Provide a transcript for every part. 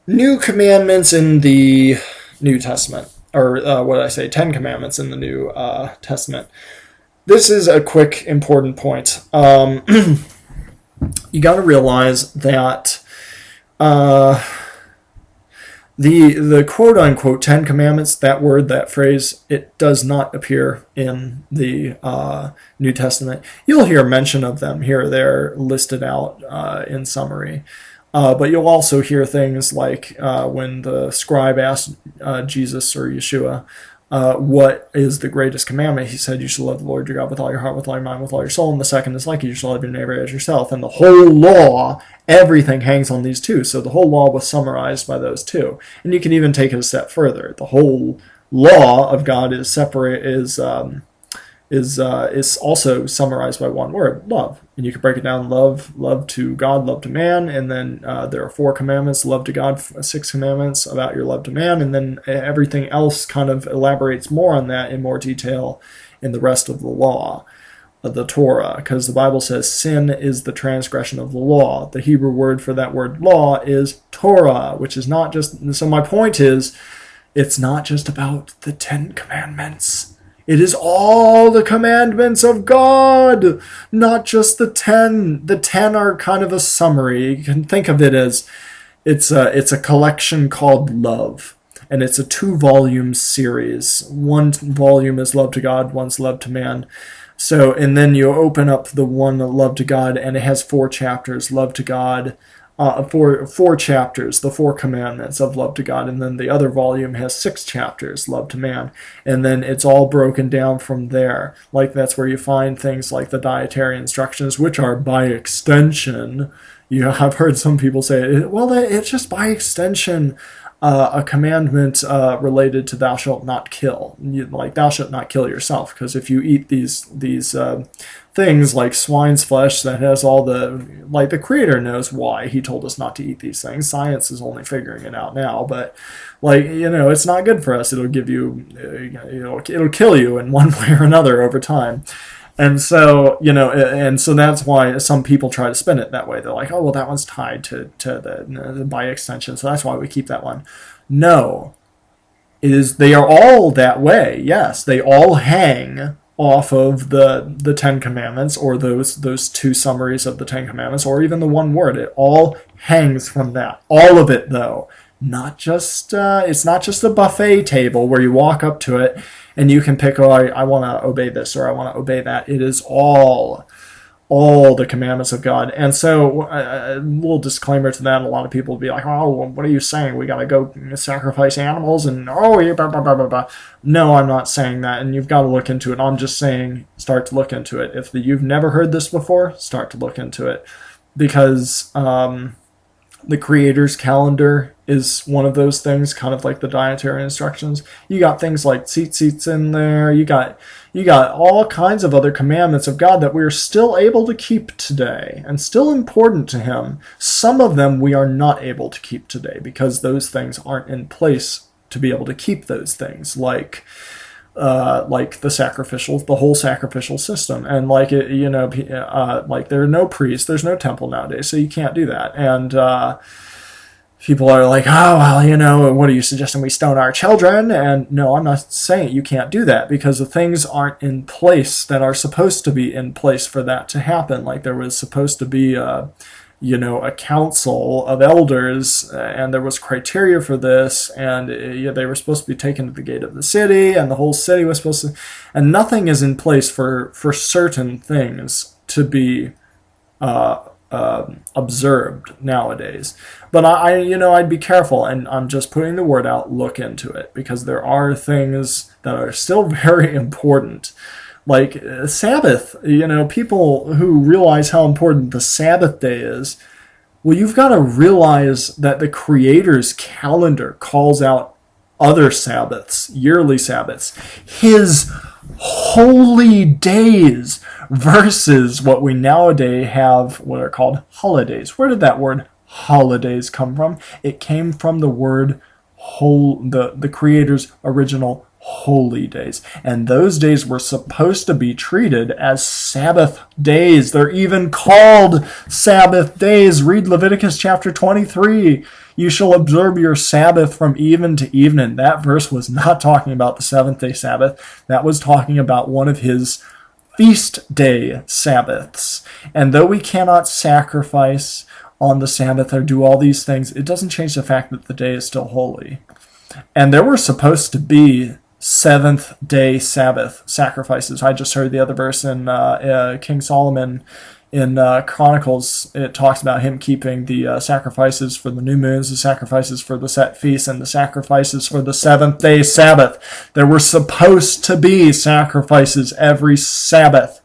new commandments in the New Testament, or what did I say, 10 commandments in the New Testament. This is a quick, important point. You got to realize that the quote unquote 10 commandments, that word, that phrase, it does not appear in the New Testament. You'll hear mention of them here or there listed out in summary. But you'll also hear things like when the scribe asked Jesus or Yeshua, what is the greatest commandment? He said, you shall love the Lord your God with all your heart, with all your mind, with all your soul. And the second is like it, you shall love your neighbor as yourself. And the whole law, everything hangs on these two. So the whole law was summarized by those two. And you can even take it a step further. The whole law of God is also summarized by one word, love. And you can break it down, love to God, love to man, and then there are 4 commandments, love to God, 6 commandments about your love to man, and then everything else kind of elaborates more on that in more detail in the rest of the law, of the Torah, because the Bible says sin is the transgression of the law. The Hebrew word for that word law is Torah, which is not just, so my point is, it's not just about the 10 commandments. It is all the commandments of God, not just the 10. The 10 are kind of a summary. You can think of it as it's a collection called Love, and it's a 2-volume series. One volume is Love to God, one's Love to Man. So, and then you open up the one Love to God, and it has 4 chapters, Love to God, four chapters, the 4 commandments of love to God, and then the other volume has 6 chapters, love to man, and then it's all broken down from there. Like that's where you find things like the dietary instructions, which are by extension. I've heard some people say, well, it's just by extension a commandment related to thou shalt not kill. Like thou shalt not kill yourself, because if you eat these things like swine's flesh that has all the Creator knows why he told us not to eat these things. Science is only figuring it out now, but it's not good for us. It'll give you, it'll kill you in one way or another over time. And so, so that's why some people try to spin it that way. They're like, oh, well, that one's tied to the by extension, so that's why we keep that one. No, they are all that way. Yes, they all hang off of the 10 Commandments, or those 2 summaries of the 10 Commandments, or even the one word. It all hangs from that. All of it, though. Not just it's not just a buffet table where you walk up to it and you can pick, oh, I want to obey this or I want to obey that. It is all the commandments of God. And so a little disclaimer to that, a lot of people will be like, oh, what are you saying? We got to go sacrifice animals and blah, blah, blah, blah. No, I'm not saying that, and you've got to look into it. I'm just saying start to look into it. If you've never heard this before, start to look into it, because the Creator's calendar is one of those things, kind of like the dietary instructions. You got things like tzitzits in there. You got all kinds of other commandments of God that we're still able to keep today and still important to Him. Some of them we are not able to keep today because those things aren't in place to be able to keep those things, like the whole sacrificial system, and like there are no priests, there's no temple nowadays, so you can't do that. And people are like, oh, well, what are you suggesting, we stone our children? And no, I'm not saying you can't do that, because the things aren't in place that are supposed to be in place for that to happen. Like there was supposed to be a council of elders, and there was criteria for this, and they were supposed to be taken to the gate of the city, and the whole city was supposed to, and nothing is in place for certain things to be observed nowadays. But I'd be careful, and I'm just putting the word out, look into it, because there are things that are still very important. Like Sabbath, people who realize how important the Sabbath day is, well, you've got to realize that the Creator's calendar calls out other Sabbaths, yearly Sabbaths, His holy days, versus what we nowadays have, what are called holidays. Where did that word holidays come from? It came from the word the Creator's original holy days. And those days were supposed to be treated as Sabbath days. They're even called Sabbath days. Read Leviticus chapter 23. You shall observe your Sabbath from even to evening. That verse was not talking about the seventh day Sabbath. That was talking about one of his feast day Sabbaths. And though we cannot sacrifice on the Sabbath or do all these things, it doesn't change the fact that the day is still holy. And there were supposed to be seventh day Sabbath sacrifices. I just heard the other verse in King Solomon in Chronicles. It talks about him keeping the sacrifices for the new moons, the sacrifices for the set feasts, and the sacrifices for the seventh day Sabbath. There were supposed to be sacrifices every Sabbath,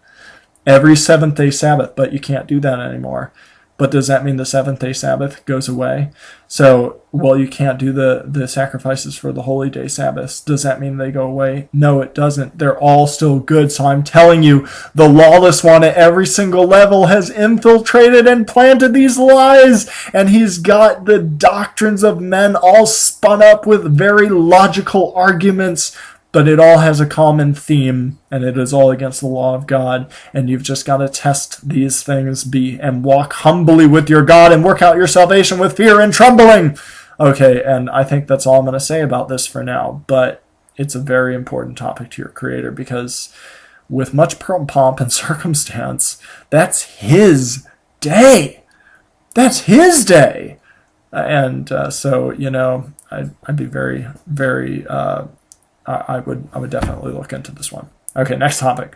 every seventh day Sabbath, but you can't do that anymore. But does that mean the seventh day Sabbath goes away? So, well, you can't do the sacrifices for the holy day Sabbaths. Does that mean they go away? No, it doesn't. They're all still good. So I'm telling you, the lawless one at every single level has infiltrated and planted these lies. And he's got the doctrines of men all spun up with very logical arguments. But it all has a common theme, and it is all against the law of God. And you've just got to test these things, and walk humbly with your God, and work out your salvation with fear and trembling. Okay, and I think that's all I'm going to say about this for now. But it's a very important topic to your Creator, because with much pomp and circumstance, that's His day. That's His day. And so, I'd be very, very... I would definitely look into this one. Okay, next topic.